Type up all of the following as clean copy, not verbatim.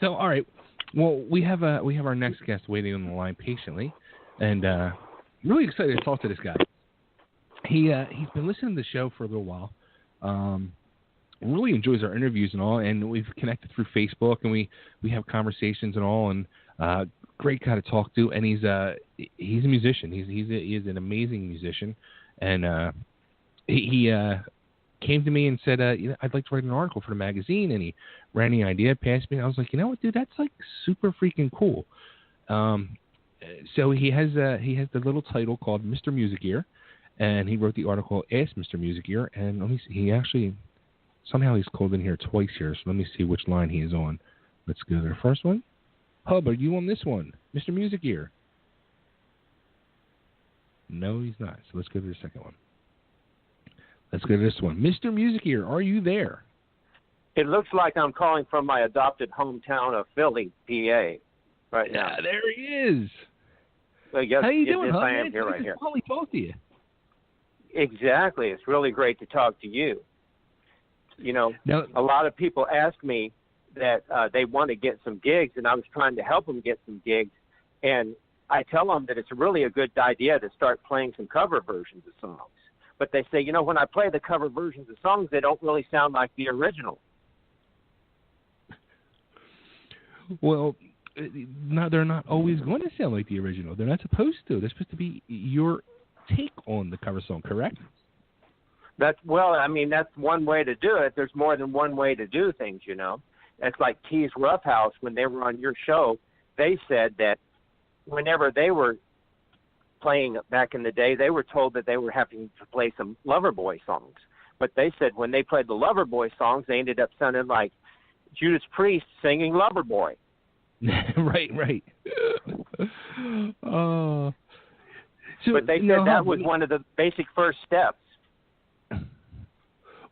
So, all right. Well, we have our next guest waiting on the line patiently, and I'm really excited to talk to this guy. He's been listening to the show for a little while. Really enjoys our interviews and all, and we've connected through Facebook, and we have conversations and all, and great guy to talk to. And he's a musician. He is an amazing musician, and he came to me and said, I'd like to write an article for the magazine, and he ran the idea past me. And I was like, you know what, dude, that's like super freaking cool. So he has the little title called Mr. Musicear, and he wrote the article Ask Mr. Musicear, and let me see, he actually somehow he's called in here twice here, so let me see which line he is on. Let's go to the first one. Hub, are you on this one, Mr. Musicear? No, he's not. So let's go to the second one. Let's go to this one. Mr. Musicear, are you there? It looks like I'm calling from my adopted hometown of Philly, PA, right now. Yeah, there he is. Well, yes, how you doing, yes, Hub? I am here right here. Probably talk to you. Exactly. It's really great to talk to you. You know, now, a lot of people ask me that they want to get some gigs, and I was trying to help them get some gigs. And I tell them that it's really a good idea to start playing some cover versions of songs. But they say, you know, when I play the cover versions of songs, they don't really sound like the original. Well, no, they're not always going to sound like the original. They're not supposed to. They're supposed to be your take on the cover song, correct? That's one way to do it. There's more than one way to do things, you know. It's like Keys Roughhouse, when they were on your show, they said that whenever they were playing back in the day, they were told that they were having to play some Loverboy songs. But they said when they played the Loverboy songs, they ended up sounding like Judas Priest singing Loverboy. Right. But they said that was one of the basic first steps.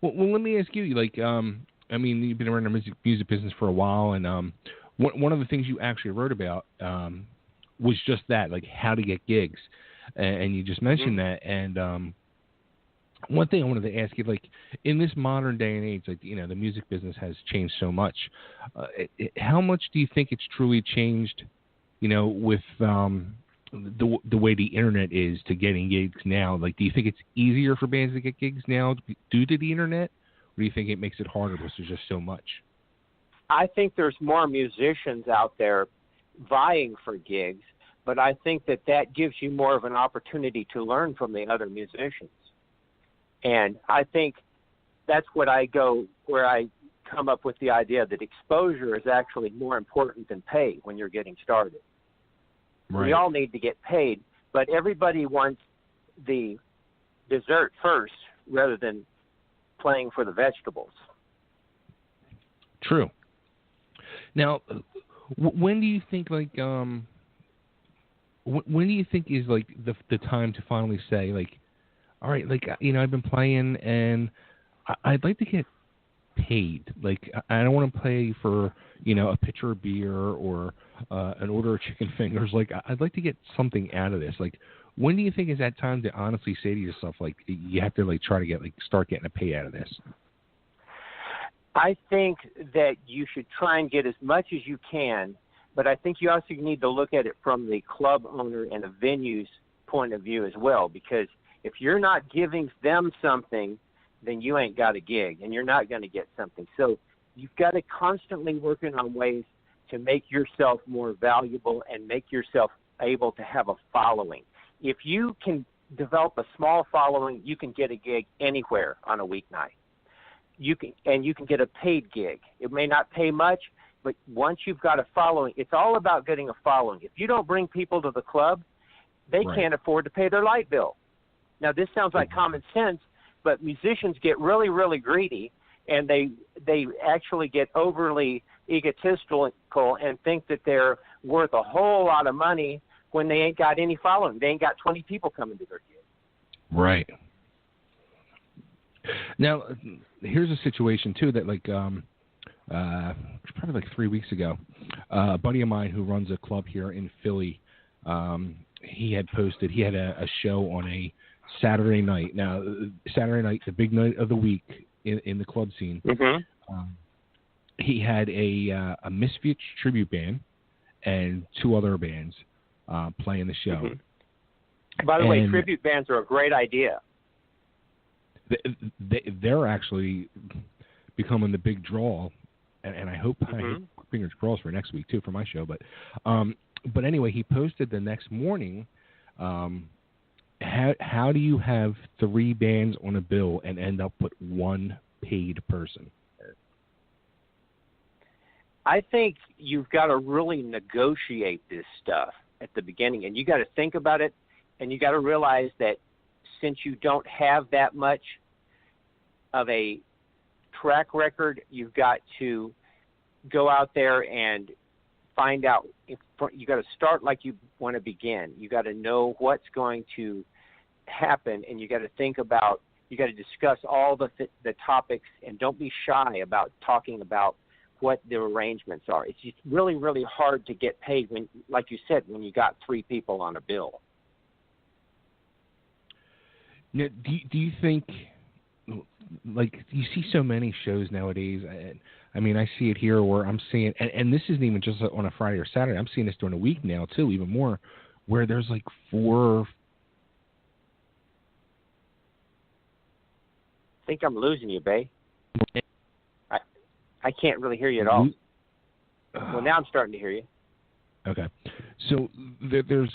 Well, let me ask you, like, you've been around the music business for a while, and one of the things you actually wrote about was just that, like how to get gigs, and you just mentioned that. And one thing I wanted to ask you, like, in this modern day and age, like, you know, the music business has changed so much. How much do you think it's truly changed, you know, with the way the internet is to getting gigs now? Like, do you think it's easier for bands to get gigs now due to the internet, or do you think it makes it harder because there's just so much? I think there's more musicians out there vying for gigs, but I think that gives you more of an opportunity to learn from the other musicians. And I think that's where I come up with the idea that exposure is actually more important than pay when you're getting started. Right. We all need to get paid, but everybody wants the dessert first rather than playing for the vegetables. True. Now, when do you think, like, when do you think is, like, the time to finally say, like, all right, like, you know, I've been playing and I'd like to get paid. Like, I don't want to play for, you know, a pitcher of beer or an order of chicken fingers. Like, I'd like to get something out of this. Like, when do you think is that time to honestly say to yourself, like, you have to, like, try to get, like, start getting a pay out of this? I think that you should try and get as much as you can, but I think you also need to look at it from the club owner and the venue's point of view as well, because if you're not giving them something, then you ain't got a gig and you're not going to get something. So you've got to constantly working on ways to make yourself more valuable and make yourself able to have a following. If you can develop a small following, you can get a gig anywhere on a weeknight. You can get a paid gig. It may not pay much, but once you've got a following, it's all about getting a following. If you don't bring people to the club, they can't afford to pay their light bill. Now, this sounds like common sense, but musicians get really, really greedy, and they actually get overly egotistical and think that they're worth a whole lot of money when they ain't got any following. They ain't got 20 people coming to their gig. Right. Now, here's a situation, too, that, like, probably like 3 weeks ago, a buddy of mine who runs a club here in Philly, he had posted, he had a show on a Saturday night. Now, Saturday night, the big night of the week in the club scene. he had a Misfits tribute band and two other bands playing the show. Mm-hmm. By the way, tribute bands are a great idea. They're actually becoming the big draw, and I hope fingers crossed for next week too for my show. But anyway, he posted the next morning. How do you have three bands on a bill and end up with one paid person? I think you've got to really negotiate this stuff at the beginning, and you got to think about it, and you got to realize that since you don't have that much of a track record, you've got to go out there and find out. You got to start like you want to begin. You got to know what's going to happen, and you got to think about. You got to discuss all the topics, and don't be shy about talking about what the arrangements are. It's just really, really hard to get paid when, like you said, when you got three people on a bill. Now, do you think, like, you see so many shows nowadays? I mean, I see it here where I'm seeing, and this isn't even just on a Friday or Saturday. I'm seeing this during the week now too, even more, where there's like four. I think I'm losing you, Bay. I can't really hear you at all. Well, now I'm starting to hear you. Okay. So there's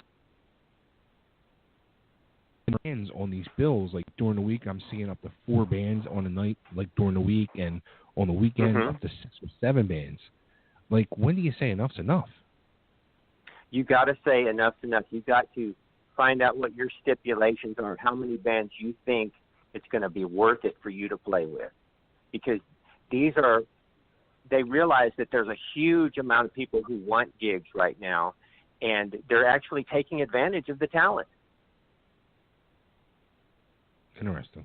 bands on these bills. Like during the week, I'm seeing up to 4 bands on a night, like during the week, and on the weekend, up to 6 or 7 bands. Like, when do you say enough's enough? You got to say enough's enough. You got to find out what your stipulations are, how many bands you think it's going to be worth it for you to play with. Because they realize that there's a huge amount of people who want gigs right now, and they're actually taking advantage of the talent. Interesting.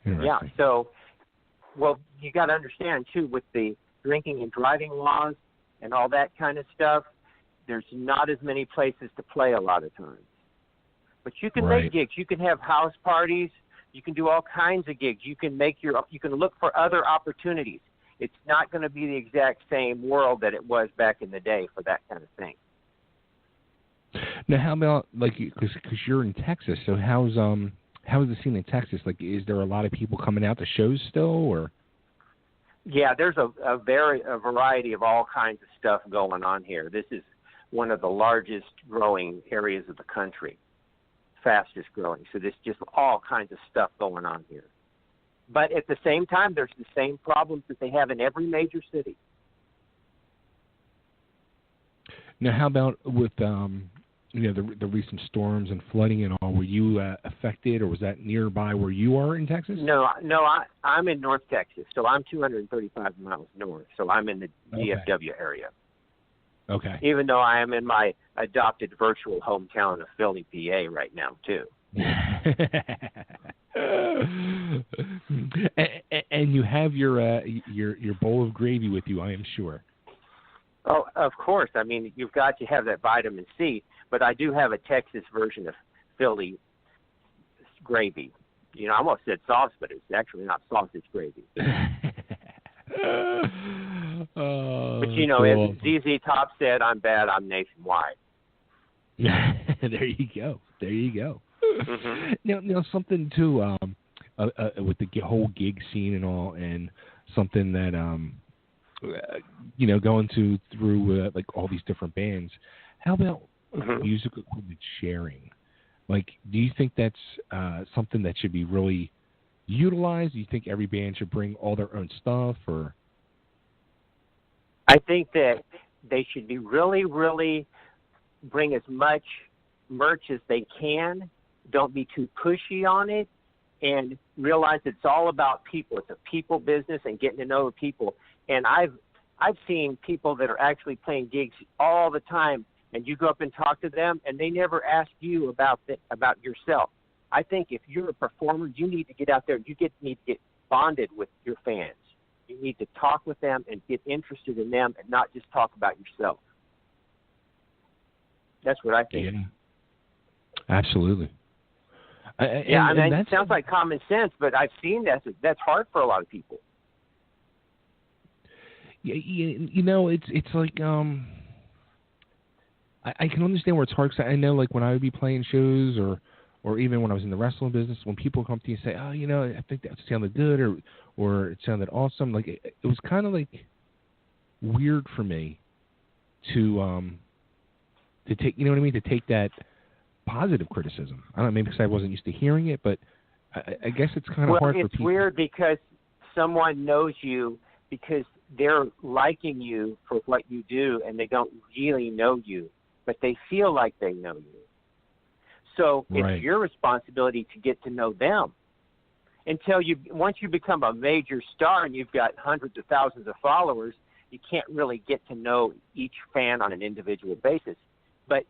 Yeah, so, well, you got to understand, too, with the drinking and driving laws and all that kind of stuff, there's not as many places to play a lot of times. But you can make gigs. You can have house parties. You can do all kinds of gigs. You can look for other opportunities. It's not going to be the exact same world that it was back in the day for that kind of thing. Now, how about, like, because you're in Texas, so how is the scene in Texas? Like, is there a lot of people coming out to shows still, or? Yeah, there's a variety of all kinds of stuff going on here. This is one of the largest growing areas of the country, fastest growing. So there's just all kinds of stuff going on here. But at the same time, there's the same problems that they have in every major city. Now, how about with the recent storms and flooding and all? Were you affected, or was that nearby where you are in Texas? No, I'm in North Texas, so I'm 235 miles north. So I'm in the DFW area. Okay. Even though I am in my adopted virtual hometown of Philly, PA, right now too. And you have your bowl of gravy with you, I am sure. Oh, of course. I mean, you've got to have that vitamin C, but I do have a Texas version of Philly gravy. You know, I almost said sauce, but it's actually not sauce, it's gravy. But, you know, as ZZ Top said, I'm bad, I'm nationwide. There you go. Now, something too, with the whole gig scene and all, and something that, going through like all these different bands. How about music equipment sharing? Like, do you think that's something that should be really utilized? Do you think every band should bring all their own stuff, or? I think that they should be really, really bring as much merch as they can. Don't be too pushy on it, and realize it's all about people. It's a people business and getting to know people. And I've seen people that are actually playing gigs all the time, and you go up and talk to them, and they never ask you about yourself. I think if you're a performer, you need to get out there. You need to get bonded with your fans. You need to talk with them and get interested in them, and not just talk about yourself. That's what I think. Yeah. Absolutely. It sounds like common sense, but I've seen that's hard for a lot of people. You know, it's like I can understand where it's hard. 'Cause I know, like, when I would be playing shows, or even when I was in the wrestling business, when people come to you and say, "Oh, you know, I think that sounded good," or it sounded awesome, like it was kind of like weird for me to take, you know what I mean, to take that positive criticism. I don't know, maybe because I wasn't used to hearing it, but I guess it's kind of hard for people. Well, it's weird because someone knows you because they're liking you for what you do, and they don't really know you, but they feel like they know you. So Right. It's your responsibility to get to know them once you become a major star and you've got hundreds of thousands of followers, you can't really get to know each fan on an individual basis. But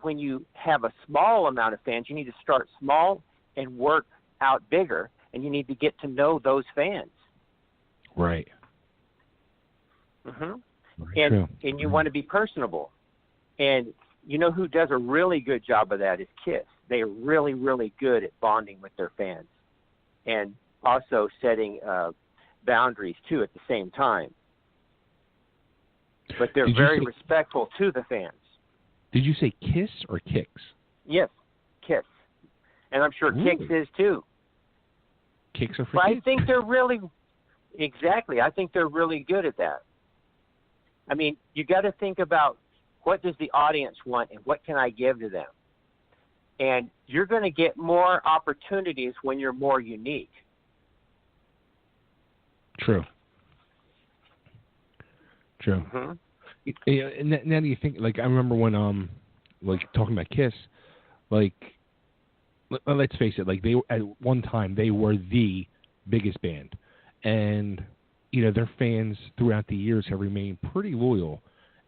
when you have a small amount of fans, you need to start small and work out bigger, and you need to get to know those fans. Right. And you want to be personable. And you know who does a really good job of that is Kiss. They are really, really good at bonding with their fans and also setting boundaries, too, at the same time. But they're very respectful to the fans. Did you say Kiss or Kicks? Yes, Kiss. And I'm sure Kicks is, too. Kicks are for but kids? I think they're really – exactly. I think they're really good at that. I mean, you got to think about what does the audience want and what can I give to them? And you're going to get more opportunities when you're more unique. True. Mm-hmm. Yeah, and now that you think, like, I remember when, like, talking about Kiss, like, let's face it, like, they at one time they were the biggest band, and you know their fans throughout the years have remained pretty loyal,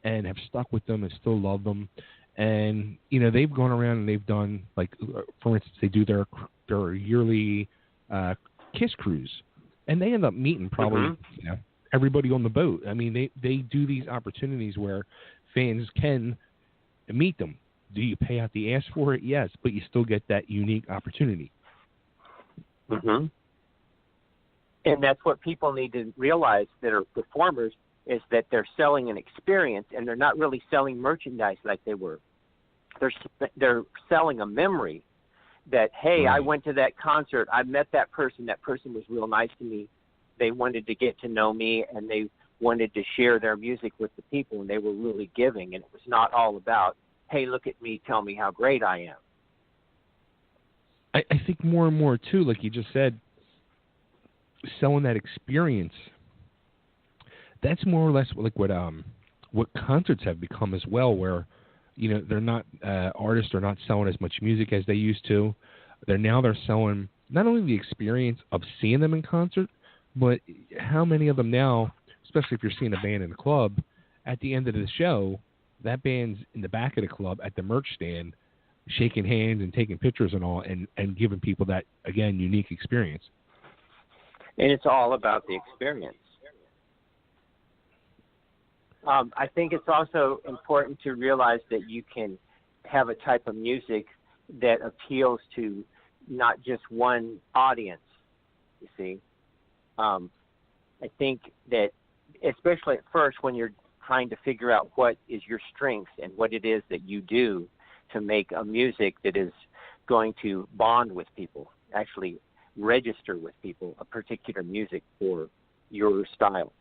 and have stuck with them and still love them, and you know they've gone around and they've done, like, for instance, they do their yearly Kiss cruise, and they end up meeting probably you know everybody on the boat. I mean, they do these opportunities where fans can meet them. Do you pay out the ass for it? Yes, but you still get that unique opportunity. Mm-hmm. And that's what people need to realize that are performers is that they're selling an experience, and they're not really selling merchandise like they were. They're selling a memory that, hey, right. I went to that concert. I met that person. That person was real nice to me. They wanted to get to know me, and they wanted to share their music with the people, and they were really giving. And it was not all about, hey, look at me, tell me how great I am. I think more and more, too, like you just said, selling that experience, that's more or less like what concerts have become as well, where, you know, they're not, artists are not selling as much music as they used to. They're selling not only the experience of seeing them in concert, but how many of them now, especially if you're seeing a band in a club, at the end of the show, that band's in the back of the club at the merch stand, shaking hands and taking pictures and all, and giving people that, again, unique experience. And it's all about the experience. I think it's also important to realize that you can have a type of music that appeals to not just one audience, you see. I think that, especially at first when you're trying to figure out what is your strengths and what it is that you do to make a music that is going to bond with people, actually register with people, a particular music for your style.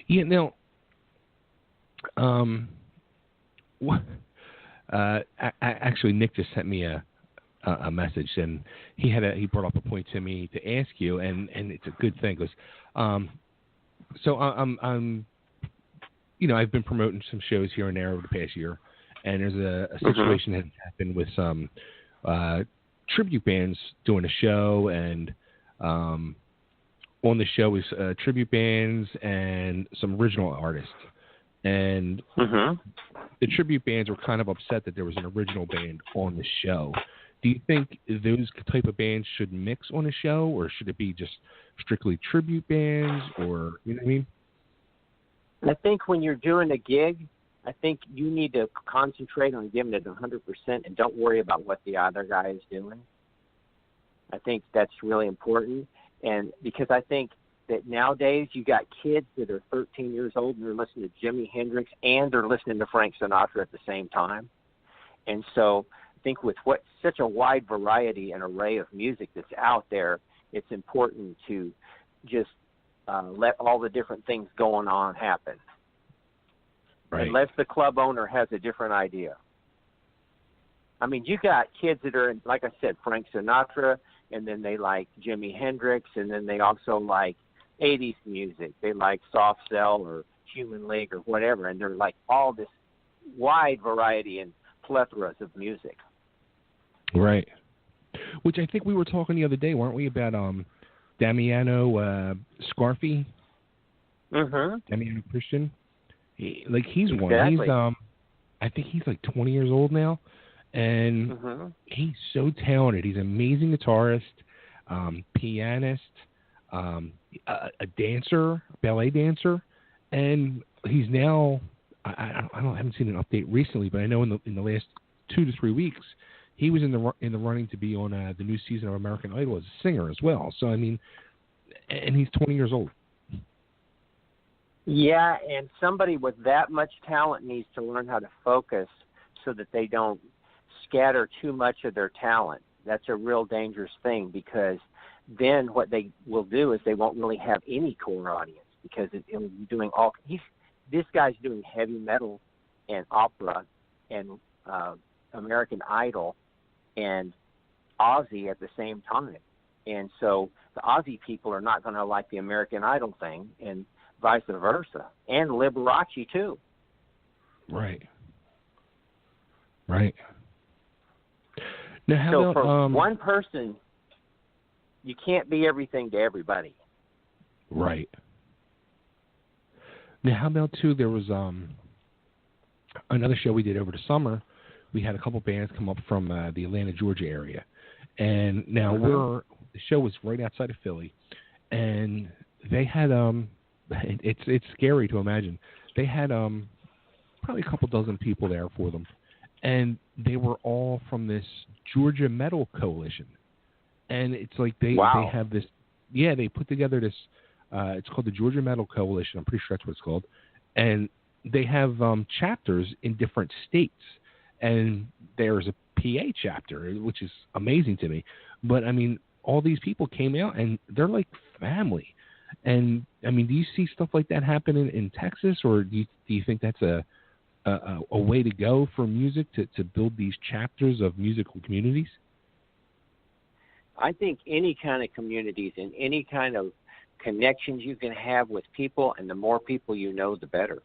Yeah, now, actually, Nick just sent me a message, and he brought up a point to me to ask you, and it's a good thing because, so I'm you know, I've been promoting some shows here and there over the past year, and there's a situation that happened with some tribute bands doing a show, and on the show is tribute bands and some original artists. And the tribute bands were kind of upset that there was an original band on the show. Do you think those type of bands should mix on a show, or should it be just strictly tribute bands, or, you know what I mean? I think when you're doing a gig, I think you need to concentrate on giving it 100% and don't worry about what the other guy is doing. I think that's really important. And because I think that nowadays you got kids that are 13 years old and they're listening to Jimi Hendrix and they're listening to Frank Sinatra at the same time. And so I think with such a wide variety and array of music that's out there, it's important to just let all the different things going on happen. Right. Unless the club owner has a different idea. I mean, you got kids that are, like I said, Frank Sinatra, and then they like Jimi Hendrix, and then they also like 80s music. They like Soft Cell or Human League or whatever, and they're like all this wide variety and plethoras of music. Right. Which I think we were talking the other day, weren't we, about Damiano Scarfi? Mm-hmm. Damiano Christian. He's one. Exactly. I think he's like 20 years old now, and he's so talented. He's an amazing guitarist, pianist, a dancer, ballet dancer, and he's now. I haven't seen an update recently, but I know in the last 2 to 3 weeks, he was in the running to be on the new season of American Idol as a singer as well. So I mean, and he's 20 years old. Yeah, and somebody with that much talent needs to learn how to focus so that they don't scatter too much of their talent. That's a real dangerous thing, because then what they will do is they won't really have any core audience, because it'll be doing this guy's doing heavy metal and opera and American Idol and Aussie at the same time. And so the Aussie people are not going to like the American Idol thing, and vice versa, and Liberace too. Right. Now, how so about, for one person, you can't be everything to everybody. Right. Now, how about too? There was another show we did over the summer. We had a couple bands come up from the Atlanta, Georgia area, and now the show was right outside of Philly, and they had it's scary to imagine. They had probably a couple dozen people there for them, and they were all from this Georgia Metal Coalition. And it's like they have this, they put together this, it's called the Georgia Metal Coalition. I'm pretty sure that's what it's called. And they have chapters in different states. And there's a PA chapter, which is amazing to me. But, I mean, all these people came out, and they're like family. And, I mean, do you see stuff like that happen in Texas, or do you think that's a way to go for music, to build these chapters of musical communities? I think any kind of communities and any kind of connections you can have with people, and the more people you know, the better.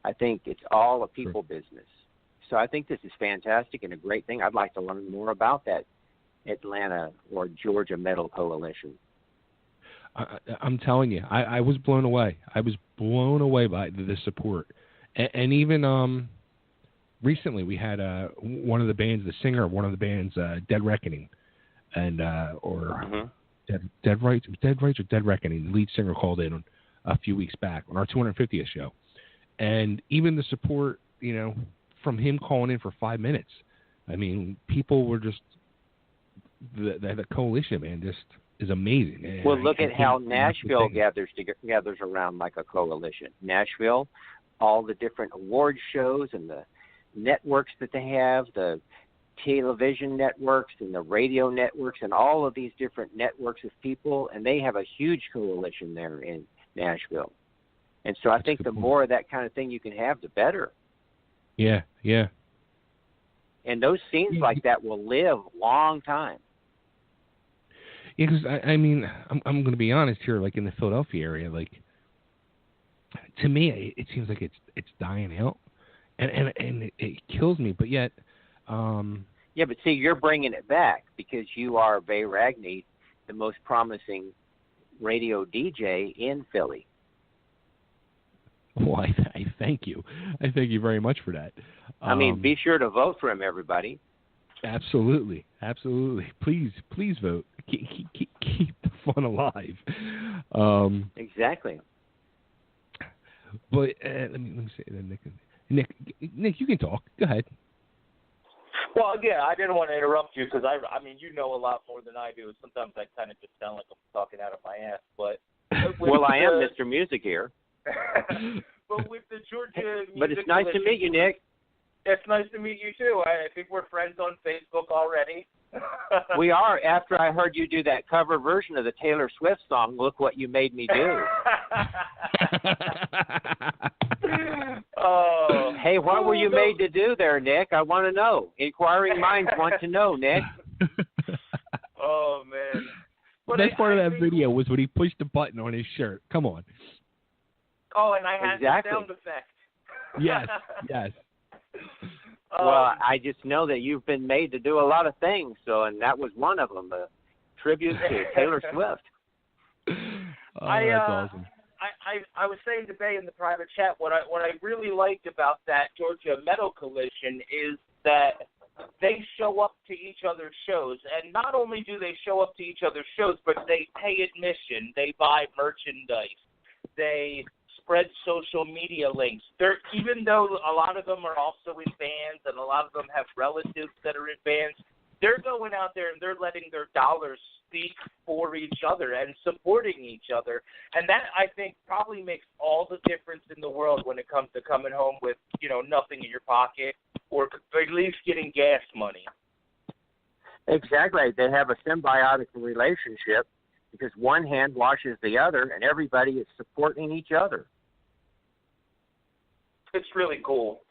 I think it's all a people business. So I think this is fantastic and a great thing. I'd like to learn more about that Atlanta or Georgia Metal Coalition. I'm telling you, I was blown away. I was blown away by the support. And even recently we had one of the bands, the singer of one of the bands, Dead Reckoning, and Dead Rights or Dead Reckoning, the lead singer, called in a few weeks back on our 250th show. And even the support, from him calling in for 5 minutes, I mean, people were just, the coalition, man, just is amazing. And well, look at how Nashville gathers around like a coalition. Nashville, all the different award shows and the networks that they have, the television networks and the radio networks and all of these different networks of people, and they have a huge coalition there in Nashville. And so I think the more of that kind of thing you can have, the better. Yeah. And those scenes like that will live a long time. Yeah, because I mean, I'm going to be honest here. Like in the Philadelphia area, like to me, it seems like it's dying out, and it kills me. But yet, yeah, but see, you're bringing it back because you are Bay Ragney, the most promising radio DJ in Philly. Well, I thank you. I thank you very much for that. I mean, be sure to vote for him, everybody. Absolutely. Please vote. Keep the fun alive. Exactly. But let me say that, Nick, you can talk. Go ahead. Well, yeah, I didn't want to interrupt you because I mean, you know a lot more than I do. Sometimes I kind of just sound like I'm talking out of my ass. But Well, I am Mr. Musicear. But with the Georgia But it's nice to meet you, Nick. It's nice to meet you, too. I think we're friends on Facebook already. We are, after I heard you do that cover version of the Taylor Swift song, Look What You Made Me Do. Oh. Hey, what were you made to do there, Nick? I want to know. Inquiring minds want to know, Nick. Oh, man. The best part of that video was when he pushed the button on his shirt. Come on. Oh, and I had the sound effect. Yes, yes. Well, I just know that you've been made to do a lot of things, and that was one of them, a tribute to Taylor Swift. Oh, that's awesome. I was saying to Bay in the private chat, what I really liked about that Georgia Metal Collision is that they show up to each other's shows, and not only do they show up to each other's shows, but they pay admission, they buy merchandise, they spread social media links. Even though a lot of them are also in bands and a lot of them have relatives that are in bands, they're going out there and they're letting their dollars speak for each other and supporting each other. And that, I think, probably makes all the difference in the world when it comes to coming home with, nothing in your pocket or at least getting gas money. Exactly. They have a symbiotic relationship because one hand washes the other and everybody is supporting each other. It's really cool.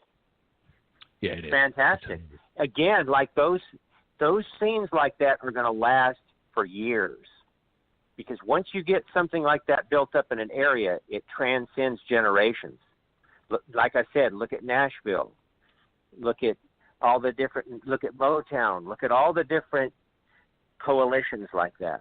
Yeah, it is. Fantastic. Again, like those scenes like that are going to last for years because once you get something like that built up in an area, it transcends generations. Like I said, look at Nashville. Look at Motown. Look at all the different coalitions like that.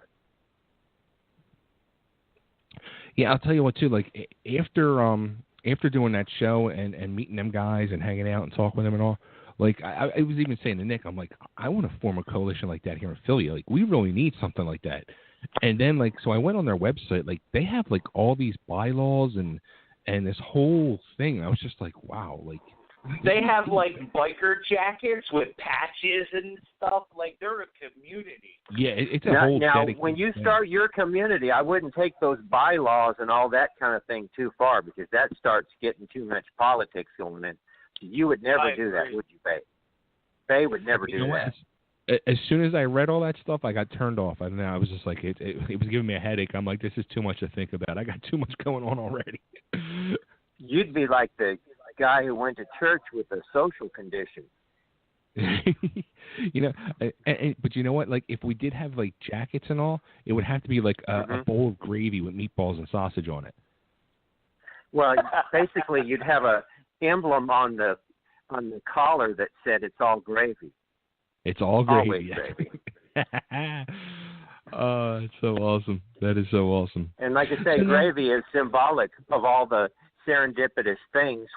Yeah, I'll tell you what too. Like after doing that show and meeting them guys and hanging out and talking with them and all, like I was even saying to Nick, I'm like, I want to form a coalition like that here in Philly. Like we really need something like that. And then so I went on their website. Like they have like all these bylaws and this whole thing. I was just like, wow. Like they have like biker jackets with patches and stuff. Like they're a community. Yeah, it's a whole. Now, when you start your community, I wouldn't take those bylaws and all that kind of thing too far because that starts getting too much politics going in. You would never do that, would you, Bay? Bay would never do that. As soon as I read all that stuff, I got turned off. I was just like, it was giving me a headache. I'm like, this is too much to think about. I got too much going on already. You'd be like the guy who went to church with a social condition. But you know what? Like, if we did have like jackets and all, it would have to be like a bowl of gravy with meatballs and sausage on it. Well, basically, you'd have a emblem on the collar that said "It's all gravy." It's all gravy. Always gravy. Oh, it's so awesome. That is so awesome. And like I say, gravy is symbolic of all the serendipitous things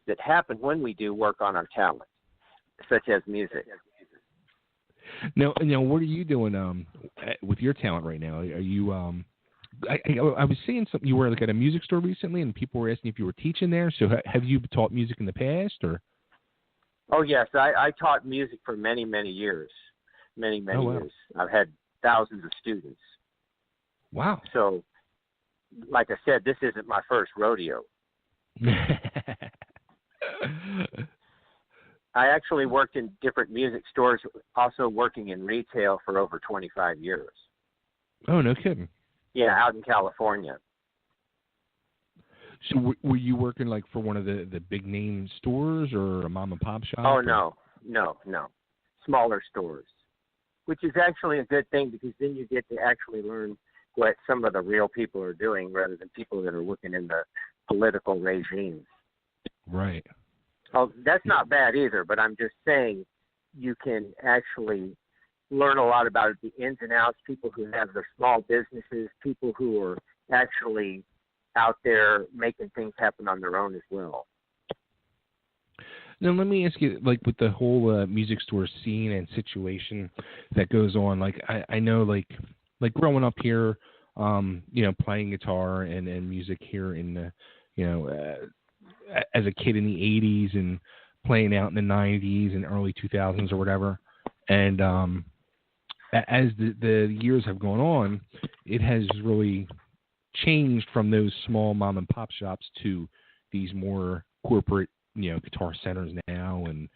that happen when we do work on our talent, such as music. Now, what are you doing with your talent right now? Are you I was seeing something. You were like at a music store recently, and people were asking if you were teaching there. So have you taught music in the past, or? Oh yes, I taught music for many years, many years. I've had thousands of students. Wow. So, like I said, this isn't my first rodeo. I actually worked in different music stores, also working in retail for over 25 years. Oh, no kidding. Yeah, out in California. So were you working like for one of the big name stores or a mom and pop shop? Oh, no. Smaller stores, which is actually a good thing because then you get to actually learn what some of the real people are doing rather than people that are working in the political regimes. Right. Oh, that's not bad either, but I'm just saying you can actually learn a lot about the ins and outs, people who have their small businesses, people who are actually out there making things happen on their own as well. Now, let me ask you, like with the whole music store scene and situation that goes on, like I know like growing up here, playing guitar and music here in the, as a kid in the 80s and playing out in the 90s and early 2000s or whatever. And as the years have gone on, it has really changed from those small mom and pop shops to these more corporate, Guitar Centers now and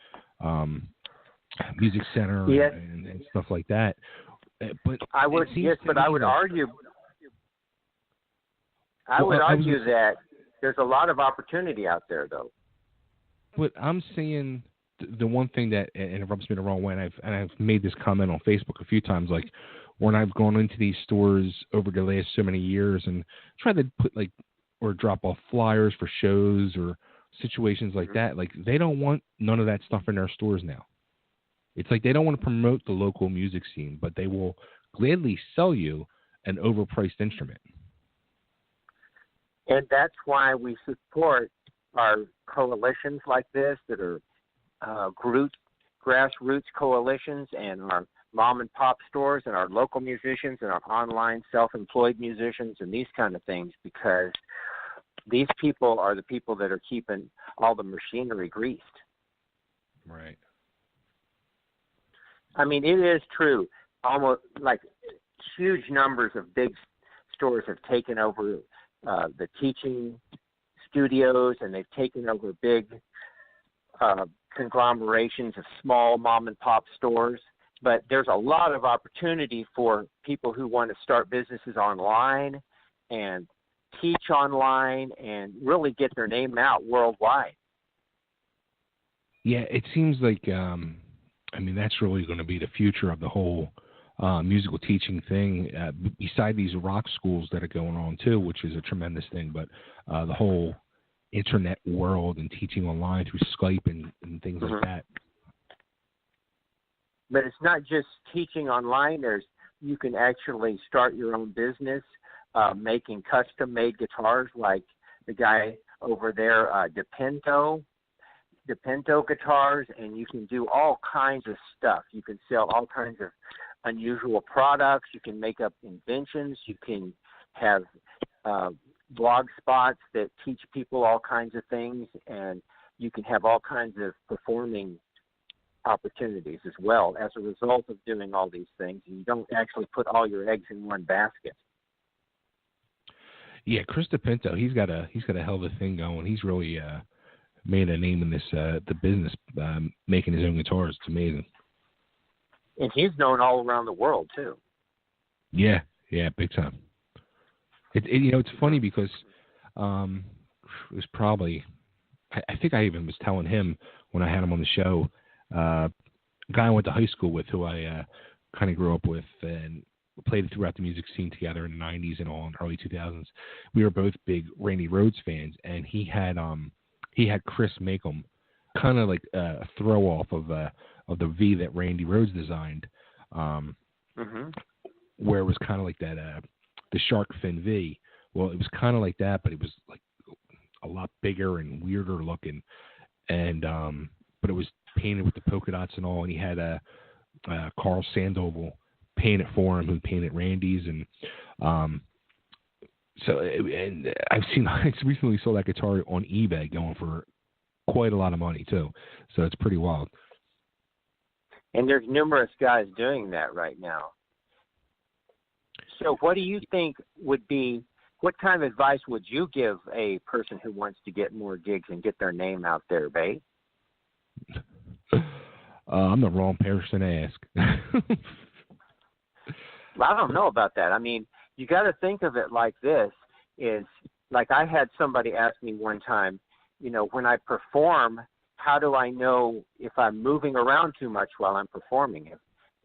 Music Center and stuff like that. But I would argue that there's a lot of opportunity out there, though. But I'm saying the one thing that, and it rubs me the wrong way, and I've made this comment on Facebook a few times, like when I've gone into these stores over the last so many years and tried to put or drop off flyers for shows or situations like that, like they don't want none of that stuff in their stores now. It's like they don't want to promote the local music scene, but they will gladly sell you an overpriced instrument. And that's why we support our coalitions like this that are grassroots coalitions, and our mom and pop stores and our local musicians and our online self-employed musicians and these kind of things, because these people are the people that are keeping all the machinery greased. Right. I mean, it is true. Almost like huge numbers of big stores have taken over the teaching studios, and they've taken over big conglomerations of small mom and pop stores. But there's a lot of opportunity for people who want to start businesses online and teach online and really get their name out worldwide. Yeah, it seems like, that's really going to be the future of the whole musical teaching thing, beside these rock schools that are going on too, which is a tremendous thing. But the whole internet world and teaching online through Skype and things like that. But it's not just teaching online. You can actually start your own business making custom-made guitars, like the guy over there, Depento guitars, and you can do all kinds of stuff. You can sell all kinds of unusual products. You can make up inventions. You can have blog spots that teach people all kinds of things, and you can have all kinds of performing opportunities as well as a result of doing all these things. You don't actually put all your eggs in one basket. Yeah, Chris DePinto, he's got a hell of a thing going. He's really made a name in this the business, making his own guitars. It's amazing. And he's known all around the world too. Yeah, big time. It's funny because it was probably, I think I even was telling him when I had him on the show, a guy I went to high school with who I kind of grew up with and played throughout the music scene together in the 90s and all in early 2000s. We were both big Randy Rhoads fans, and he had Chris make him kind of like a throw off of the V that Randy Rhoads designed, where it was kind of like that the shark fin V. Well, it was kind of like that, but it was like a lot bigger and weirder looking, and but it was painted with the polka dots and all, and he had Carl Sandoval paint it for him, who painted Randy's, and and I recently saw that guitar on eBay going for quite a lot of money too, so it's pretty wild. And there's numerous guys doing that right now. So what do you think what kind of advice would you give a person who wants to get more gigs and get their name out there, babe? I'm the wrong person to ask. Well, I don't know about that. I mean, you got to think of it like this, is like I had somebody ask me one time, when I perform, how do I know if I'm moving around too much while I'm performing it?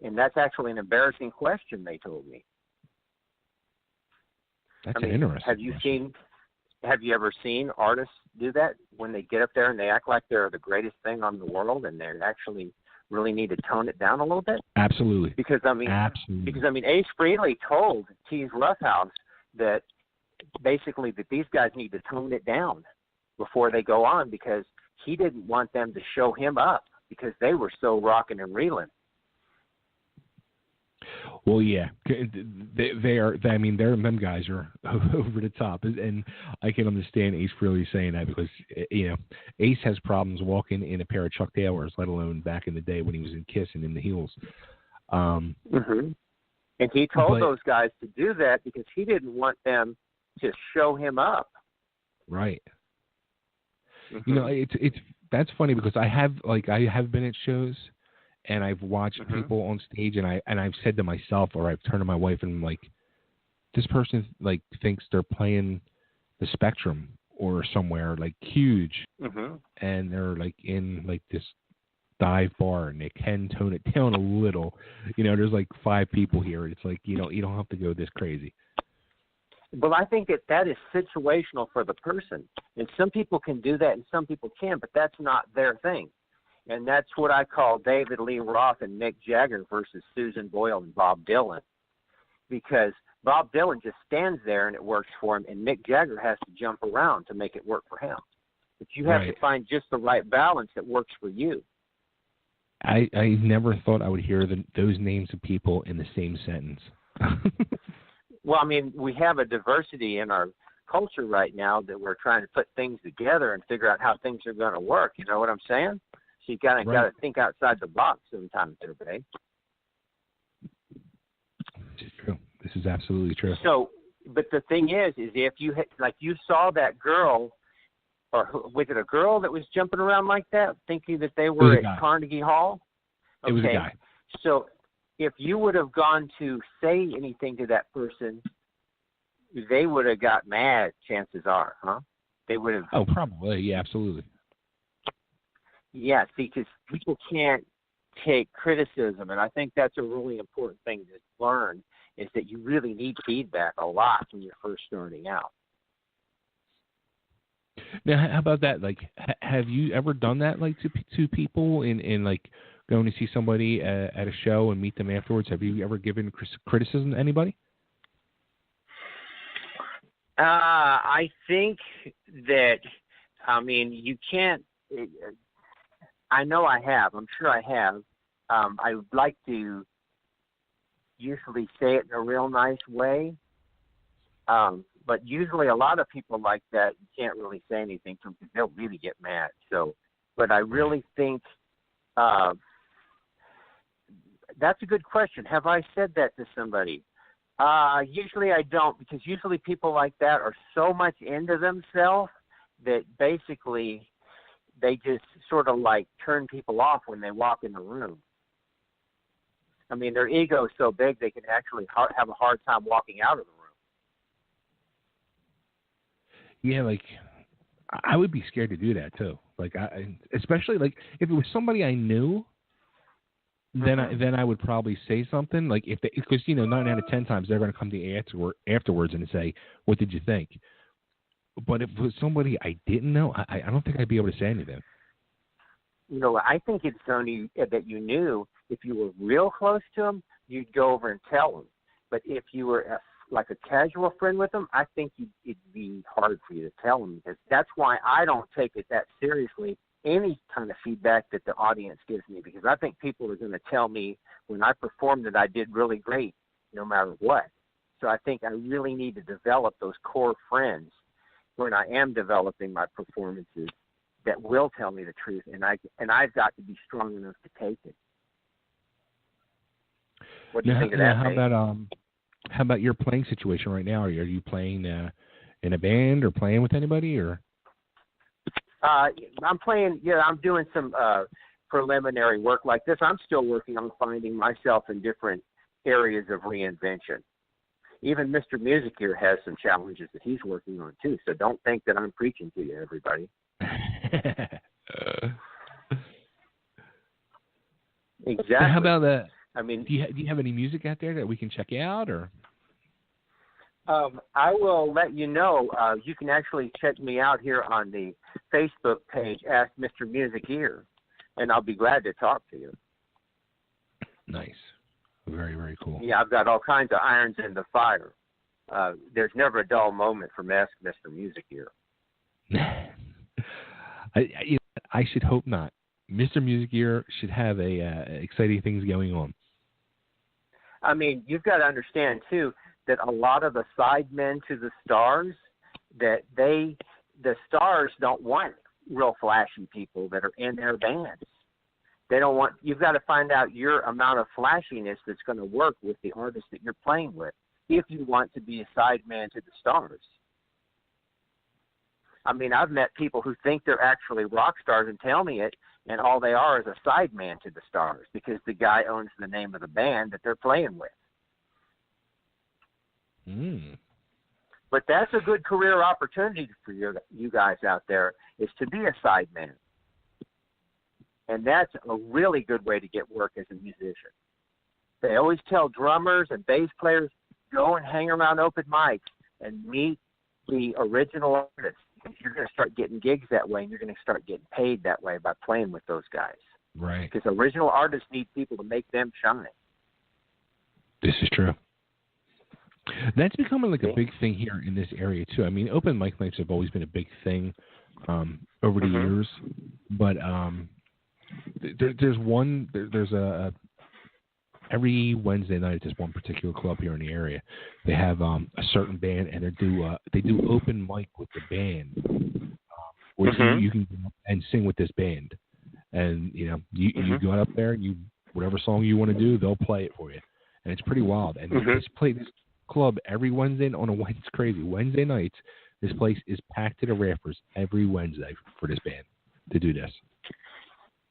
And that's actually an embarrassing question, they told me. That's an interesting question. Have you ever seen artists do that when they get up there and they act like they're the greatest thing on the world and they actually really need to tone it down a little bit? Absolutely. Because Ace Frehley told Keith Roughhouse that basically that these guys need to tone it down before they go on, because he didn't want them to show him up because they were so rocking and reeling. Well, yeah, they are. I mean, them guys are over the top, and I can understand Ace Frehley saying that because Ace has problems walking in a pair of Chuck Taylors, let alone back in the day when he was in Kiss and in the Heels. Mm-hmm. And he told those guys to do that because he didn't want them to show him up. Right. Mm-hmm. You know, it's that's funny because I have been at shows and I've watched people on stage and I've said to myself, or I've turned to my wife and I'm like, this person like thinks they're playing the Spectrum or somewhere like huge, and they're like in like this dive bar and they can tone it down a little. You know, there's like 5 people here. It's like you don't have to go this crazy. Well, I think that is situational for the person, and some people can do that and some people can't, but that's not their thing. And that's what I call David Lee Roth and Mick Jagger versus Susan Boyle and Bob Dylan, because Bob Dylan just stands there and it works for him, and Mick Jagger has to jump around to make it work for him. But you have to find just the right balance that works for you. I never thought I would hear those names of people in the same sentence. Well, I mean, we have a diversity in our culture right now that we're trying to put things together and figure out how things are going to work. You know what I'm saying? So you got to think outside the box sometimes, everybody. This is true. This is absolutely true. So, but the thing is if you you saw that girl, or was it a girl that was jumping around like that, thinking that they were at Carnegie Hall? Okay. It was a guy. So, if you would have gone to say anything to that person, they would have got mad, chances are, huh? They would have. Oh, probably. Yeah, absolutely. Yeah, see, because people can't take criticism, and I think that's a really important thing to learn, is that you really need feedback a lot when you're first starting out. Now, how about that? Like, have you ever done that, like, to people in like, going to see somebody at a show and meet them afterwards? Have you ever given criticism to anybody? I think that, I mean, you can't, I know I have. I'm sure I have. I would like to usually say it in a real nice way. But usually a lot of people like that, you can't really say anything to them because they'll really get mad. So, but I really think that's a good question. Have I said that to somebody? Usually I don't, because usually people like that are so much into themselves that basically they just sort of like turn people off when they walk in the room. I mean, their ego is so big they can actually have a hard time walking out of the room. Yeah, like, I would be scared to do that too. Like, especially like if it was somebody I knew, then I would probably say something. Like, because 9 out of 10 times they're going to come to you afterwards and say, "What did you think?" But if it was somebody I didn't know, I don't think I'd be able to say anything. I think it's only that you knew. If you were real close to them, you'd go over and tell them. But if you were like a casual friend with them, I think it'd be hard for you to tell them, because that's why I don't take it that seriously, any kind of feedback that the audience gives me, because I think people are going to tell me when I performed that I did really great no matter what. So I think I really need to develop those core friends when I am developing my performances that will tell me the truth, and I've got to be strong enough to take it. What do you think of that? How about your playing situation right now? Are you playing in a band or playing with anybody, or? I'm playing. Yeah, I'm doing some preliminary work like this. I'm still working on finding myself in different areas of reinvention. Even Mr. Musicear has some challenges that he's working on too. So don't think that I'm preaching to you, everybody. Exactly. How about that? I mean, do you have any music out there that we can check out, or? I will let you know. You can actually check me out here on the Facebook page, Ask Mr. Musicear, and I'll be glad to talk to you. Nice. Very, very cool. Yeah, I've got all kinds of irons in the fire. There's never a dull moment from Ask Mr. Musicear. I should hope not. Mr. Musicear should have exciting things going on. I mean, you've got to understand, too, that a lot of the sidemen to the stars, that the stars don't want real flashy people that are in their bands. They don't want. You've got to find out your amount of flashiness that's going to work with the artist that you're playing with, if you want to be a sideman to the stars. I mean, I've met people who think they're actually rock stars and tell me it, and all they are is a sideman to the stars because the guy owns the name of the band that they're playing with. But that's a good career opportunity for you guys out there, is to be a sideman. And that's a really good way to get work as a musician. They always tell drummers and bass players, go and hang around open mics and meet the original artists. You're going to start getting gigs that way, and you're going to start getting paid that way by playing with those guys. Right. Because original artists need people to make them shine. This is true. That's becoming like a big thing here in this area, too. I mean, open mic nights have always been a big thing over the years. But there's a every Wednesday night at this one particular club here in the area, they have a certain band, and they do open mic with the band, where you can go up and sing with this band, and you go up there, whatever song you want to do, they'll play it for you, and it's pretty wild. And they just play this club every Wednesday on a Wednesday. It's crazy. Wednesday nights, this place is packed to the rafters every Wednesday for this band to do this.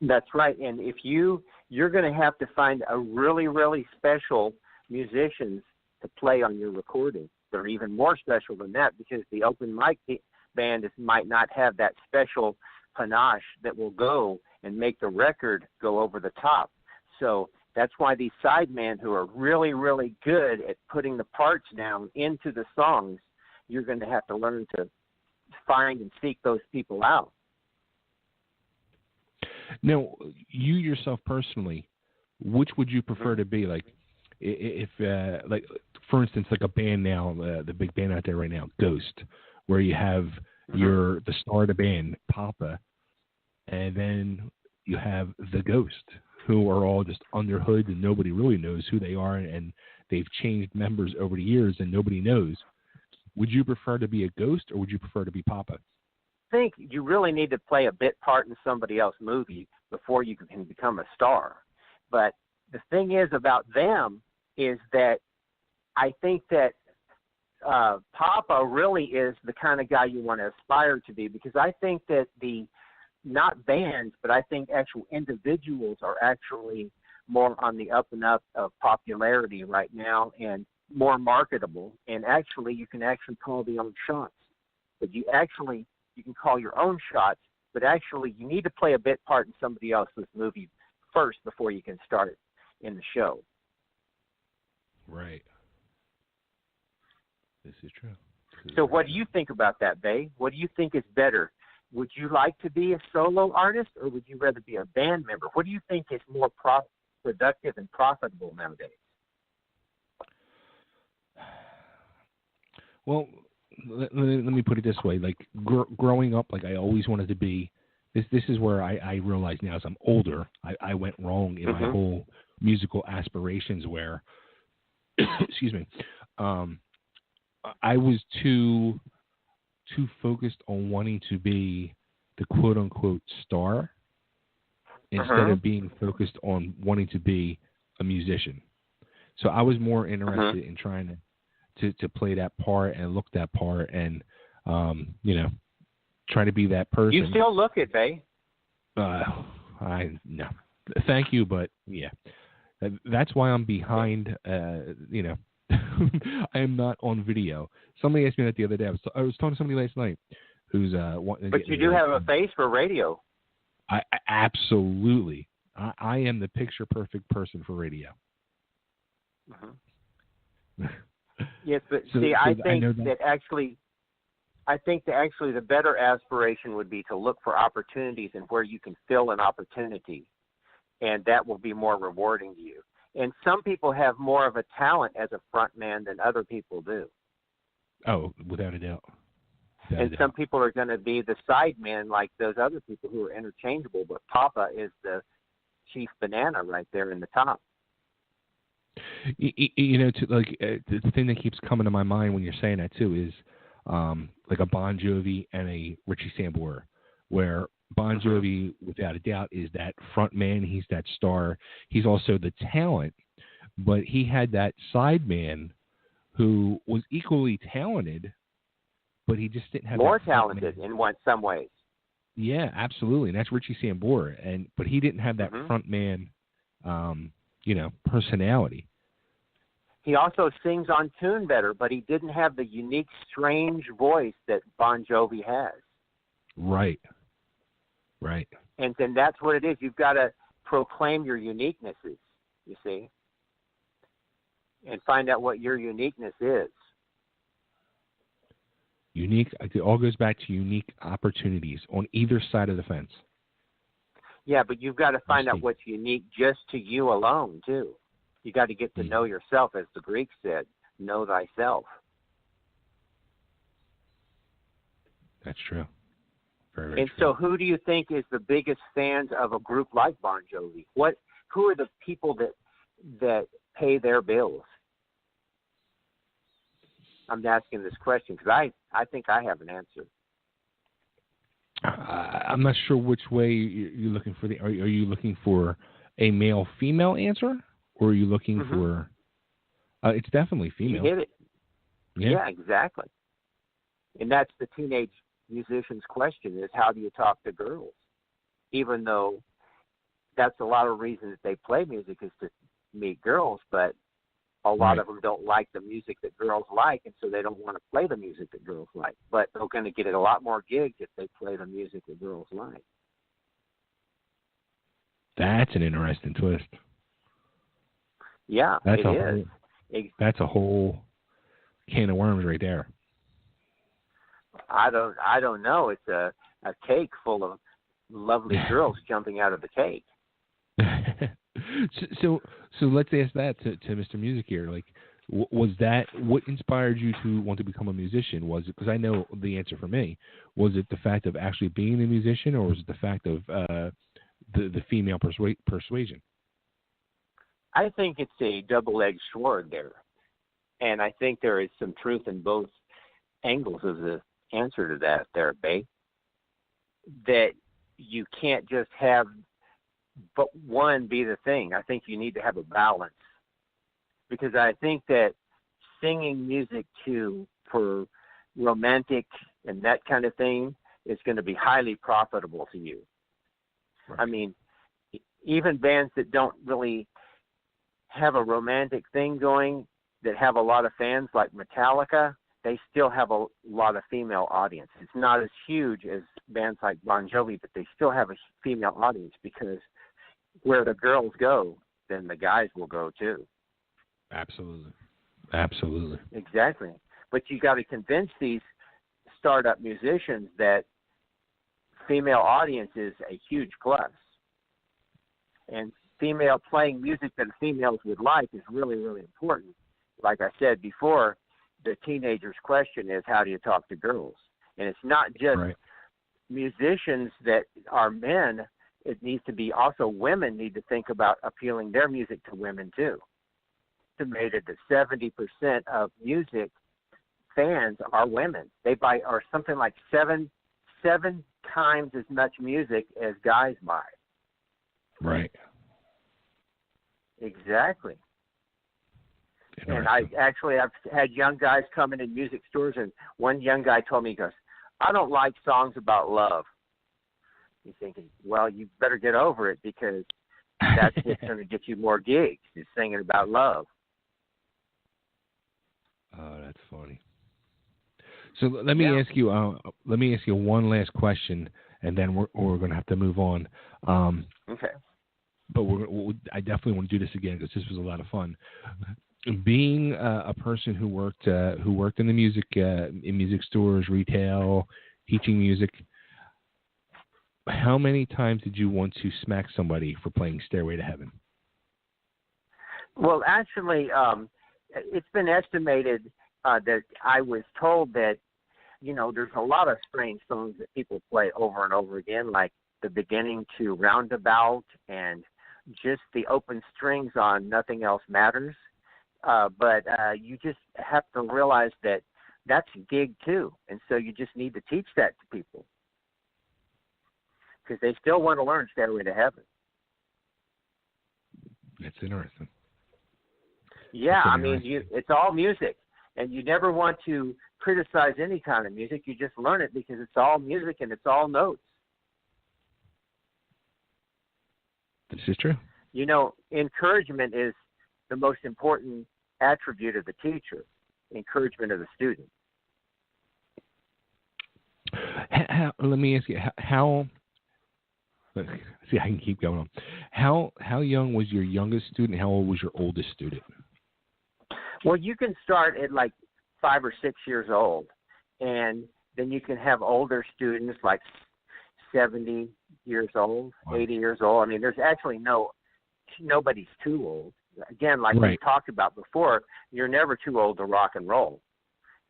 That's right. And if you're going to have to find a really, really special musicians to play on your recording. They're even more special than that, because the open mic band might not have that special panache that will go and make the record go over the top. So that's why these sidemen who are really, really good at putting the parts down into the songs, you're going to have to learn to find and seek those people out. Now, you yourself personally, which would you prefer to be? Like, if like, for instance, like a band now, the big band out there right now, Ghost, where you have the star of the band, Papa, and then you have the Ghost, who are all just under hoods and nobody really knows who they are, and they've changed members over the years and nobody knows. Would you prefer to be a Ghost, or would you prefer to be Papa? I think you really need to play a bit part in somebody else's movie before you can become a star. But the thing is about them is that I think that Papa really is the kind of guy you want to aspire to be, because I think that not bands, but I think actual individuals are actually more on the up and up of popularity right now and more marketable. And actually, you can actually call the own shots. But you can call your own shots, but actually you need to play a bit part in somebody else's movie first before you can start it in the show. Right. This is true. So what do you think about that, Bay? What do you think is better? Would you like to be a solo artist, or would you rather be a band member? What do you think is more productive and profitable nowadays? Well, let me put it this way. Like, growing up, like, I always wanted to be, this is where I realize now as I'm older, I went wrong in my whole musical aspirations where, excuse me, I was too focused on wanting to be the quote-unquote star instead of being focused on wanting to be a musician. So I was more interested in trying to play that part and look that part and, try to be that person. You still look it, Bay. No. Thank you, but yeah. That's why I'm behind, I am not on video. Somebody asked me that the other day. I was talking to somebody last night who's wanting to But get you do have a face for radio. I absolutely. I am the picture-perfect person for radio. Yes, but so I think that actually the better aspiration would be to look for opportunities and where you can fill an opportunity, and that will be more rewarding to you. And some people have more of a talent as a front man than other people do. Oh, without a doubt. Some people are going to be the side man like those other people who are interchangeable, but Papa is the chief banana right there in the top. The thing that keeps coming to my mind when you're saying that too is like a Bon Jovi and a Richie Sambora, where Bon Jovi, without a doubt, is that front man. He's that star. He's also the talent, but he had that side man who was equally talented, but he just didn't have more that front talented man. in some ways. Yeah, absolutely, and that's Richie Sambora, but he didn't have that front man, personality. He also sings on tune better, but he didn't have the unique, strange voice that Bon Jovi has. Right. And then that's what it is. You've got to proclaim your uniquenesses, you see, and find out what your uniqueness is. Unique. It all goes back to unique opportunities on either side of the fence. Yeah, but you've got to find out what's unique just to you alone, too. You got to get to know yourself, as the Greeks said, know thyself. That's true. Very, very and true. So who do you think is the biggest fans of a group like Bon Jovi? Who are the people that pay their bills? I'm asking this question because I think I have an answer. I'm not sure which way you're looking for. Are you looking for a male-female answer, or are you looking for? It's definitely female. You hit it. Yeah. Yeah, exactly. And that's the teenage musician's question: is how do you talk to girls? Even though that's a lot of reasons that they play music is to meet girls, but a lot of them don't like the music that girls like, and so they don't want to play the music that girls like. But they're going to get a lot more gigs if they play the music that girls like. That's an interesting twist. Yeah, it is. That's a whole can of worms right there. I don't know. It's a cake full of lovely girls jumping out of the cake. So let's ask that to Mr. Musicear. Like, was that what inspired you to want to become a musician? Was it because I know the answer for me? Was it the fact of actually being a musician, or was it the fact of the female persuasion? I think it's a double-edged sword there, and I think there is some truth in both angles of the answer to that there, Bay. That you can't just have but one be the thing. I think you need to have a balance, because I think that singing music for romantic and that kind of thing is going to be highly profitable to you. Right. I mean, even bands that don't really have a romantic thing going, that have a lot of fans like Metallica, they still have a lot of female audience. It's not as huge as bands like Bon Jovi, but they still have a female audience, because where the girls go, then the guys will go too. Absolutely. Exactly. But you got to convince these startup musicians that female audience is a huge plus. And playing music that females would like is really, really important. Like I said before, the teenager's question is, how do you talk to girls? And it's not just musicians that are men. It needs to be also women need to think about appealing their music to women too. Estimated that 70% of music fans are women. They buy or something like seven times as much music as guys buy. Right. Exactly. And I've had young guys come in music stores, and one young guy told me, he goes, I don't like songs about love. You're thinking, well, you better get over it, because that's what's going to get you more gigs, is singing about love. Oh, that's funny. So let me ask you. Let me ask you one last question, and then we're going to have to move on. Okay. But I definitely want to do this again, because this was a lot of fun. Being a person who worked in the music in music stores, retail, teaching music, how many times did you want to smack somebody for playing Stairway to Heaven? Well, actually, it's been estimated that I was told that, there's a lot of strange songs that people play over and over again, like the beginning to Roundabout and just the open strings on Nothing Else Matters. But you just have to realize that that's a gig too, and so you just need to teach that to people. because they still want to learn Stairway to Heaven. That's interesting. Yeah, That's I mean, it's all music, and you never want to criticize any kind of music. You just learn it because it's all music and it's all notes. This is true. You know, encouragement is the most important attribute of the teacher, encouragement of the student. Let me ask you, how see, I can keep going on. How young was your youngest student? How old was your oldest student? Well, you can start at like 5 or 6 years old, and then you can have older students like 70 years old, 80 years old. I mean, there's actually nobody's too old. Again, like we talked about before, you're never too old to rock and roll.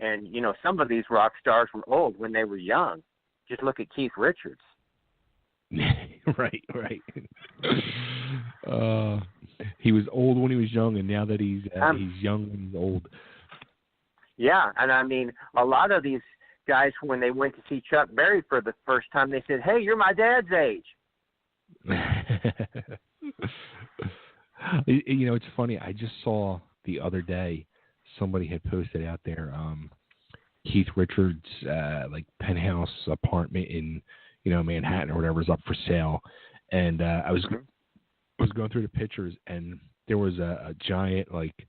And, you know, some of these rock stars were old when they were young. Just look at Keith Richards. Right. He was old when he was young, and now that he's young when he's old. Yeah, and I mean, a lot of these guys, when they went to see Chuck Berry for the first time, they said, "Hey, you're my dad's age." You know, it's funny. I just saw the other day somebody had posted out there Keith Richards' like penthouse apartment in Manhattan or whatever is up for sale, and I was going through the pictures, and there was a giant like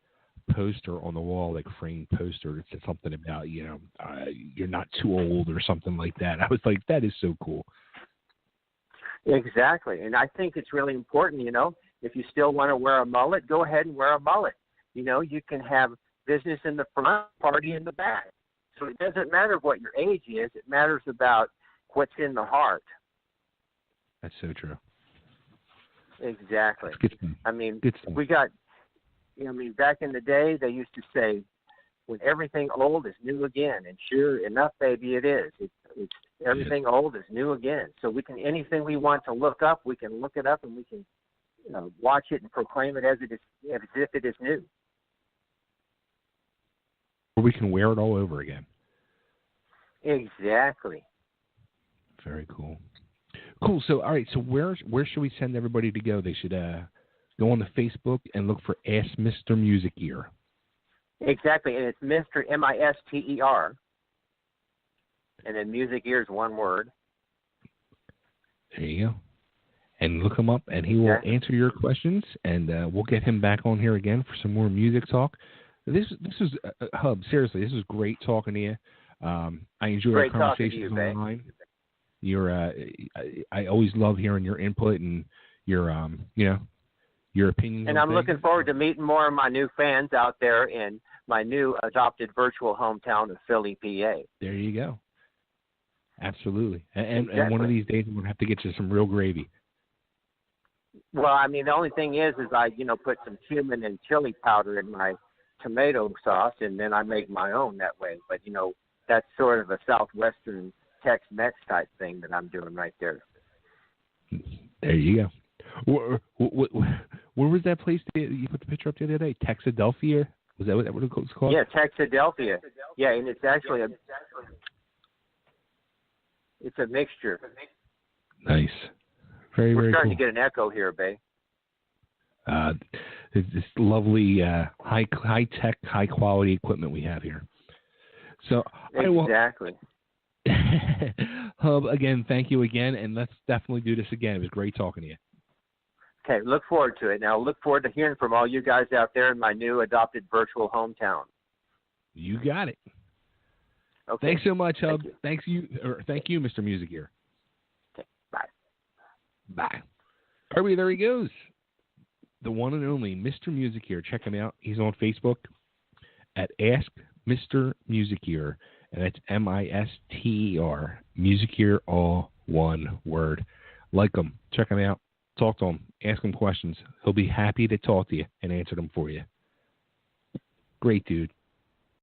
poster on the wall, like framed poster that said something about you're not too old or something like that. I was like, that is so cool. Exactly, and I think it's really important. You know, if you still want to wear a mullet, go ahead and wear a mullet. You know, you can have business in the front, party in the back. So it doesn't matter what your age is. It matters about what's in the heart. That's so true. Exactly. I mean, we got, back in the day, they used to say, when everything old is new again. And sure enough, baby, it is. It's everything old is new again. So we can, anything we want to look up, we can look it up and we can watch it and proclaim it as if it is new. Or we can wear it all over again. Exactly. Very cool. Cool. So, all right. So, where should we send everybody to go? They should go on the Facebook and look for Ask Mr. Musicear. Exactly, and it's Mr. Mister, and then Musicear is one word. There you go. And look him up, and he will answer your questions, and we'll get him back on here again for some more music talk. This is Hub. Seriously, this was great talking to you. I enjoy our conversations online. I always love hearing your input and your opinions. And I'm looking forward to meeting more of my new fans out there in my new adopted virtual hometown of Philly, PA. There you go. Absolutely. And one of these days we're going to have to get you some real gravy. Well, I mean, the only thing is I, put some cumin and chili powder in my tomato sauce, and then I make my own that way. But, that's sort of a Southwestern Tex-Mex type thing that I'm doing right there. There you go. Where was that place that you put the picture up the other day? Texadelphia? Was that what it was called? Yeah, Texadelphia. Yeah, and it's actually it's a mixture. Nice. Very, We're very starting cool. to get an echo here, babe. It's this lovely high-tech, high-quality equipment we have here. So exactly. Hub, again, thank you again, and let's definitely do this again. It was great talking to you. Okay, look forward to it. Now, look forward to hearing from all you guys out there in my new adopted virtual hometown. You got it. Okay. Thanks so much, Hub. Thank you, Mr. Musicear. Okay, bye. Bye. Everybody, there he goes. The one and only Mr. Musicear. Check him out. He's on Facebook at Ask Mr. Musicear, and that's Mister. Musicear, all one word. Like him. Check him out. Talk to him. Ask him questions. He'll be happy to talk to you and answer them for you. Great dude.